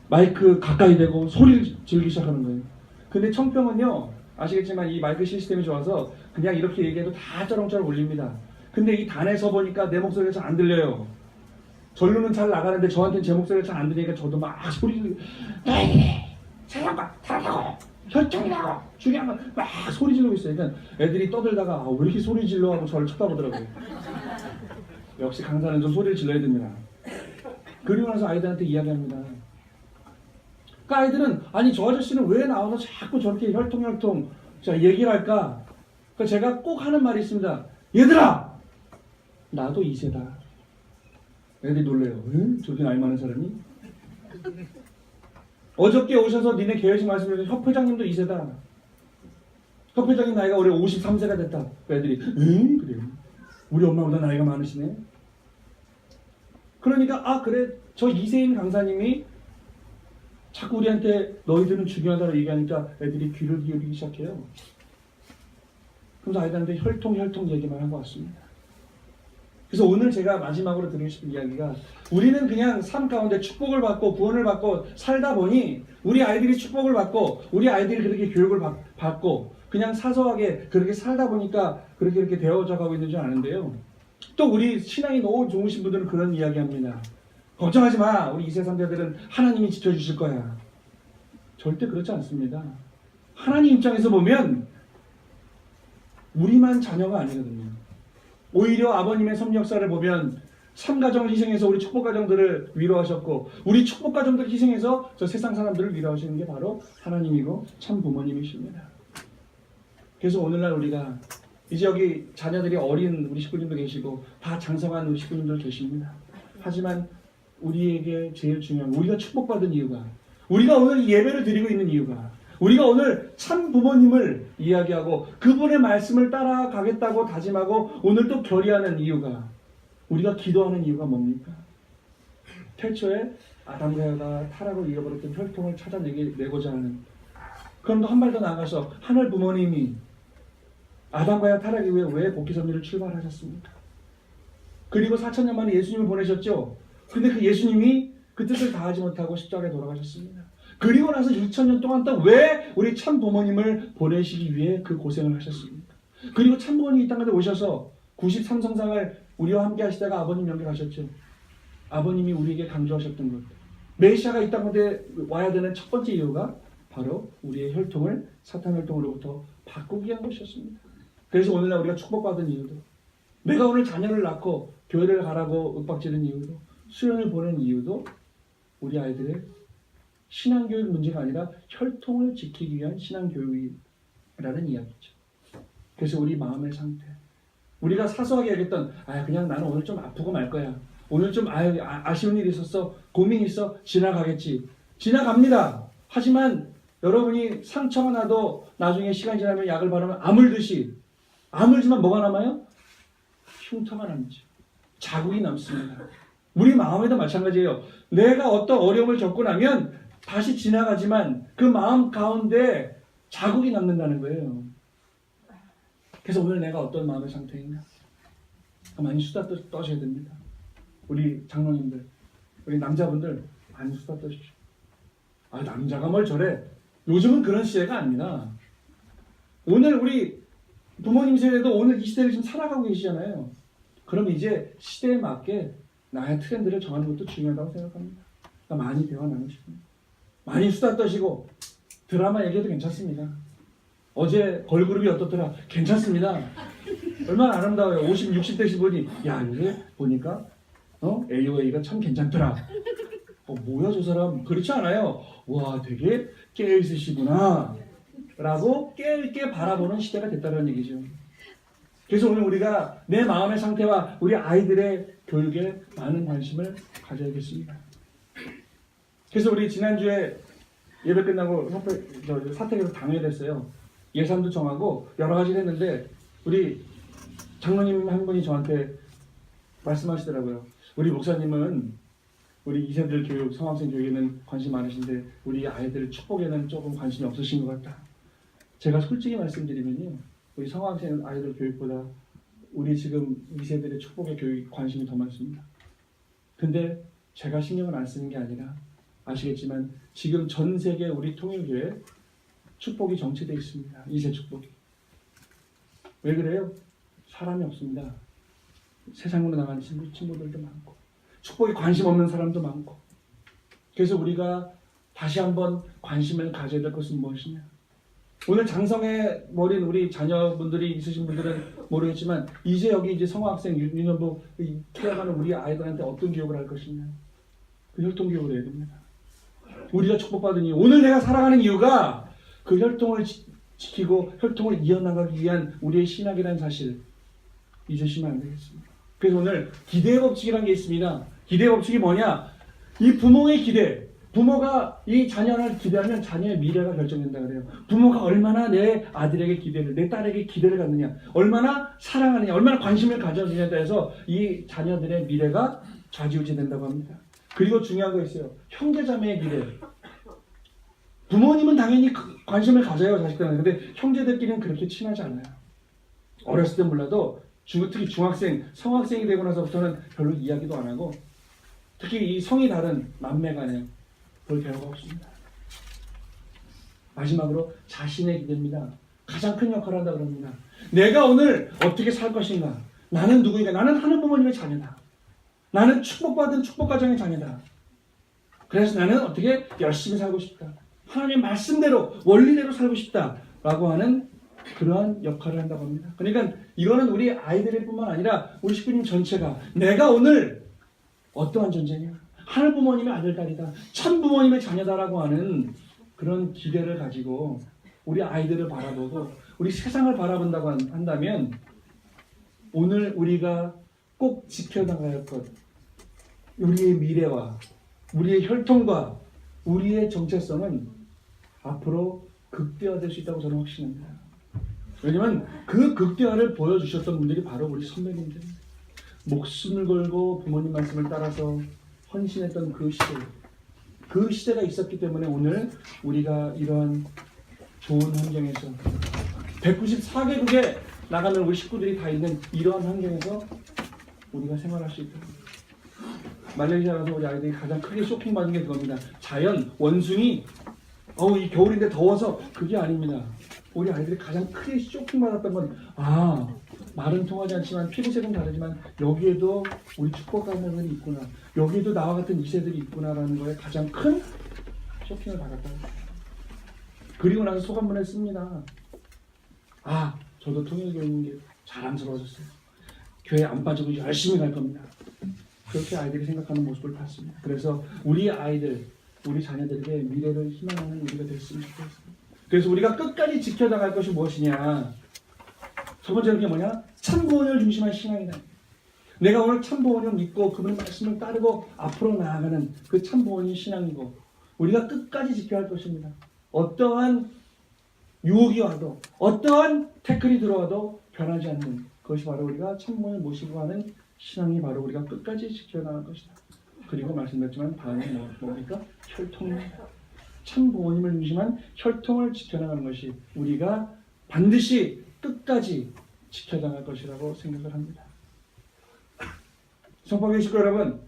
Speaker 1: 마이크 가까이 대고 소리를 지르기 시작하는 거예요. 근데 청평은요 아시겠지만 이 마이크 시스템이 좋아서 그냥 이렇게 얘기해도 다 쩌렁쩌렁 울립니다. 근데 이 단에서 보니까 내 목소리가 잘 안 들려요. 절로는 잘 나가는데 저한테는 제 목소리가 잘 안 들리니까 저도 막 소리 지르고 세상과 다르다고 혈통이라고 중요한 건 막 소리 지르고 있어요. 그러니까 애들이 떠들다가 아, 왜 이렇게 소리 질러 하고 저를 쳐다보더라고요. 역시 강사는 좀 소리를 질러야 됩니다. 그리고 나서 아이들한테 이야기합니다. 그 아이들은 아니 저 아저씨는 왜 나와서 자꾸 저렇게 혈통 자 얘기를 할까? 그러니까 제가 꼭 하는 말이 있습니다. 얘들아 나도 2세다. 애들이 놀래요. 응? 저렇게 나이 많은 사람이? 어저께 오셔서 니네 개회식 말씀해서 협회장님도 2세다. 협회장님 나이가 올해 53세가 됐다. 그 애들이 응? 그래요. 우리 엄마보다 나이가 많으시네. 그러니까 아 그래 저 2세인 강사님이 자꾸 우리한테 너희들은 중요하다고 얘기하니까 애들이 귀를 기울이기 시작해요. 그래서 아이들한테 혈통 얘기만 하고 왔습니다. 그래서 오늘 제가 마지막으로 드리고 싶은 이야기가 우리는 그냥 삶 가운데 축복을 받고 구원을 받고 살다 보니 우리 아이들이 축복을 받고 우리 아이들이 그렇게 교육을 받고 그냥 사소하게 그렇게 살다 보니까 그렇게 이렇게 되어져 가고 있는 줄 아는데요. 또 우리 신앙이 너무 좋으신 분들은 그런 이야기합니다. 걱정하지 마. 우리 2세 3세들은 하나님이 지켜주실 거야. 절대 그렇지 않습니다. 하나님 입장에서 보면 우리만 자녀가 아니거든요. 오히려 아버님의 섭리 역사를 보면 3가정을 희생해서 우리 축복가정들을 위로하셨고 우리 축복가정들을 희생해서 저 세상 사람들을 위로하시는 게 바로 하나님이고 참 부모님이십니다. 그래서 오늘날 우리가 이제 여기 자녀들이 어린 우리 식구님도 계시고 다 장성한 우리 식구님들 계십니다. 하지만 우리에게 제일 중요한 우리가 축복받은 이유가 우리가 오늘 예배를 드리고 있는 이유가 우리가 오늘 참 부모님을 이야기하고 그분의 말씀을 따라가겠다고 다짐하고 오늘 또 결의하는 이유가, 우리가 기도하는 이유가 뭡니까? 태초에 아담과 하와가 타락을 잃어버렸던 혈통을 찾아내고자 하는, 그럼 또 한 발 더 나아가서 하늘 부모님이 아담과 하와 타락 이후에 왜 복귀 섭리를 출발하셨습니까? 그리고 4,000년 만에 예수님을 보내셨죠. 근데 그 예수님이 그 뜻을 다하지 못하고 십자가에 돌아가셨습니다. 그리고 나서 6,000년 동안 또 왜 우리 참 부모님을 보내시기 위해 그 고생을 하셨습니까? 그리고 참 부모님이 이 땅에 오셔서 93성상을 우리와 함께 하시다가 아버님 영계 가셨죠. 아버님이 우리에게 강조하셨던 것, 메시아가 이 땅에 와야 되는 첫 번째 이유가 바로 우리의 혈통을 사탄 혈통으로부터 바꾸기 위한 것이었습니다. 그래서 오늘날 우리가 축복받은 이유도, 내가 오늘 자녀를 낳고 교회를 가라고 윽박지른 이유도, 수련을 보낸 이유도 우리 아이들의 신앙교육 문제가 아니라 혈통을 지키기 위한 신앙교육이라는 이야기죠. 그래서 우리 마음의 상태, 우리가 사소하게 얘기했던 그냥 나는 오늘 좀 아프고 말 거야, 오늘 좀 아쉬운 일이 있었어, 고민이 있어, 지나가겠지. 지나갑니다. 하지만 여러분이 상처가 나도 나중에 시간이 지나면 약을 바르면 아물지만 뭐가 남아요? 흉터가 남죠. 자국이 남습니다. 우리 마음에도 마찬가지예요. 내가 어떤 어려움을 겪고 나면 다시 지나가지만 그 마음 가운데 자국이 남는다는 거예요. 그래서 오늘 내가 어떤 마음의 상태인가? 많이 수다 떠셔야 됩니다. 우리 장로님들, 우리 남자분들 많이 수다 떠십시오. 남자가 뭘 저래? 요즘은 그런 시대가 아닙니다. 오늘 우리 부모님 세대도 오늘 이 시대를 지금 살아가고 계시잖아요. 그럼 이제 시대에 맞게 나의 트렌드를 정하는 것도 중요하다고 생각합니다. 그러니까 많이 대화 나누시고, 많이 수다 떠시고, 드라마 얘기해도 괜찮습니다. 어제 걸그룹이 어떻더라? 괜찮습니다. 얼마나 아름다워요. 50, 60대신 분이 이게 보니까 AOA가 참 괜찮더라. 뭐야 저 사람, 그렇지 않아요. 와, 되게 깨있으시구나 라고 깨있게 바라보는 시대가 됐다는 얘기죠. 그래서 오늘 우리가 내 마음의 상태와 우리 아이들의 교육에 많은 관심을 가져야겠습니다. 그래서 우리 지난주에 예배 끝나고 사택에서 당회됐어요. 예산도 정하고 여러 가지를 했는데 우리 장로님 한 분이 저한테 말씀하시더라고요. 우리 목사님은 우리 2세들 교육, 성학생 교육에는 관심 많으신데 우리 아이들 축복에는 조금 관심이 없으신 것 같다. 제가 솔직히 말씀드리면요, 우리 성학생 아이들 교육보다 우리 지금 2세들의 축복의 교육 관심이 더 많습니다. 근데 제가 신경을 안 쓰는 게 아니라 아시겠지만 지금 전 세계 우리 통일교회 축복이 정체되어 있습니다. 2세 축복이. 왜 그래요? 사람이 없습니다. 세상으로 나간 친구들도 많고 축복에 관심 없는 사람도 많고. 그래서 우리가 다시 한번 관심을 가져야 될 것은 무엇이냐. 오늘 장성에 머린 우리 자녀분들이 있으신 분들은 모르겠지만 이제 여기 이제 성화학생 유년부 키워가는 우리 아이들한테 어떤 교육을 할 것이냐. 그 혈통 교육을 해야 됩니다. 우리가 축복받은 이유, 오늘 내가 살아가는 이유가 그 혈통을 지키고 혈통을 이어나가기 위한 우리의 신학이라는 사실 잊으시면 안 되겠습니다. 그래서 오늘 기대의 법칙이라는 게 있습니다. 기대의 법칙이 뭐냐? 이 부모의 기대, 부모가 이 자녀를 기대하면 자녀의 미래가 결정된다 그래요. 부모가 얼마나 내 아들에게 기대를, 내 딸에게 기대를 갖느냐, 얼마나 사랑하느냐, 얼마나 관심을 가져주냐에 따라서 이 자녀들의 미래가 좌지우지된다고 합니다. 그리고 중요한 거 있어요. 형제자매의 기대. 부모님은 당연히 관심을 가져요, 자식들한테. 근데 형제들끼리는 그렇게 친하지 않아요. 어렸을 땐 몰라도 특히 중학생, 성학생이 되고 나서부터는 별로 이야기도 안 하고, 특히 이 성이 다른 남매간에 볼 필요가 없습니다. 마지막으로 자신의 기대입니다. 가장 큰 역할을 한다 그럽니다. 내가 오늘 어떻게 살 것인가? 나는 누구인가? 나는 하늘 부모님의 자녀다. 나는 축복받은 축복가정의 자녀다. 그래서 나는 어떻게 열심히 살고 싶다. 하나님의 말씀대로 원리대로 살고 싶다 라고 하는 그러한 역할을 한다고 합니다. 그러니까 이거는 우리 아이들 뿐만 아니라 우리 식구님 전체가 내가 오늘 어떠한 존재냐, 하늘 부모님의 아들, 딸이다, 참 부모님의 자녀다라고 하는 그런 기대를 가지고 우리 아이들을 바라보고 우리 세상을 바라본다고 한다면 오늘 우리가 꼭 지켜나가야 할 것, 우리의 미래와 우리의 혈통과 우리의 정체성은 앞으로 극대화될 수 있다고 저는 확신합니다. 왜냐면 그 극대화를 보여주셨던 분들이 바로 우리 선배님들, 목숨을 걸고 부모님 말씀을 따라서 헌신했던 그 시대가 있었기 때문에 오늘 우리가 이런 좋은 환경에서 194개국에 나가면 우리 식구들이 다 있는 이러한 환경에서 우리가 생활할 수 있다. 말레이시아 가서 우리 아이들이 가장 크게 쇼킹받은 게 그겁니다. 자연, 원숭이, 이 겨울인데 더워서 그게 아닙니다. 우리 아이들이 가장 크게 쇼킹받았던 건 말은 통하지 않지만 피부색은 다르지만 여기에도 우리 축복하는 있구나. 여기에도 나와 같은 2세들이 있구나라는 거에 가장 큰 쇼킹을 받았다. 그리고 나서 소감문을 씁니다. 저도 통일교육인 게 자랑스러워졌어요. 교회 안 빠지고 열심히 갈 겁니다. 그렇게 아이들이 생각하는 모습을 봤습니다. 그래서 우리 아이들, 우리 자녀들에게 미래를 희망하는 우리가 됐으면 좋겠어요. 그래서 우리가 끝까지 지켜나갈 것이 무엇이냐? 첫 번째는 게 뭐냐? 참부원을 중심한 신앙이다. 내가 오늘 참부원을 믿고 그분의 말씀을 따르고 앞으로 나아가는 그 참부원이 신앙이고 우리가 끝까지 지켜야 할 것입니다. 어떠한 유혹이 와도 어떠한 태클이 들어와도 변하지 않는 그것이 바로 우리가 참부원을 모시고 하는 신앙이 바로 우리가 끝까지 지켜나갈 것이다. 그리고 말씀드렸지만 다음에 뭡니까? 혈통입니다. 참 부모님을 중심한 혈통을 지켜나가는 것이 우리가 반드시 끝까지 지켜나갈 것이라고 생각을 합니다. 성법의 식구 여러분,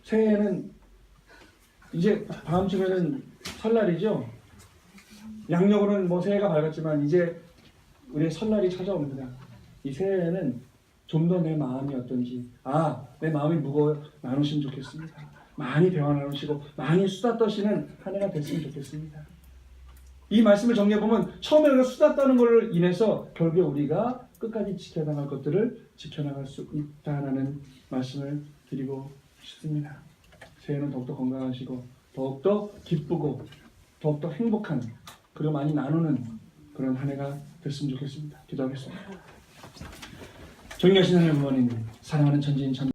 Speaker 1: 새해에는 이제 다음 주면은 설날이죠. 양력으로는 새해가 밝았지만 이제 우리의 설날이 찾아옵니다. 이 새해에는 좀 더 내 마음이 어떤지, 내 마음이 무거워 나누시면 좋겠습니다. 많이 대화 나누시고 많이 수다 떠시는 한 해가 됐으면 좋겠습니다. 이 말씀을 정리해보면 처음에 우리가 수다 떠는 걸로 인해서 결국에 우리가 끝까지 지켜나갈 것들을 지켜나갈 수 있다는 말씀을 드리고 싶습니다. 새해는 더욱더 건강하시고 더욱더 기쁘고 더욱더 행복한 그리고 많이 나누는 그런 한 해가 됐으면 좋겠습니다. 기도하겠습니다. 존귀하신 하나님 부모님, 사랑하는 천지인 참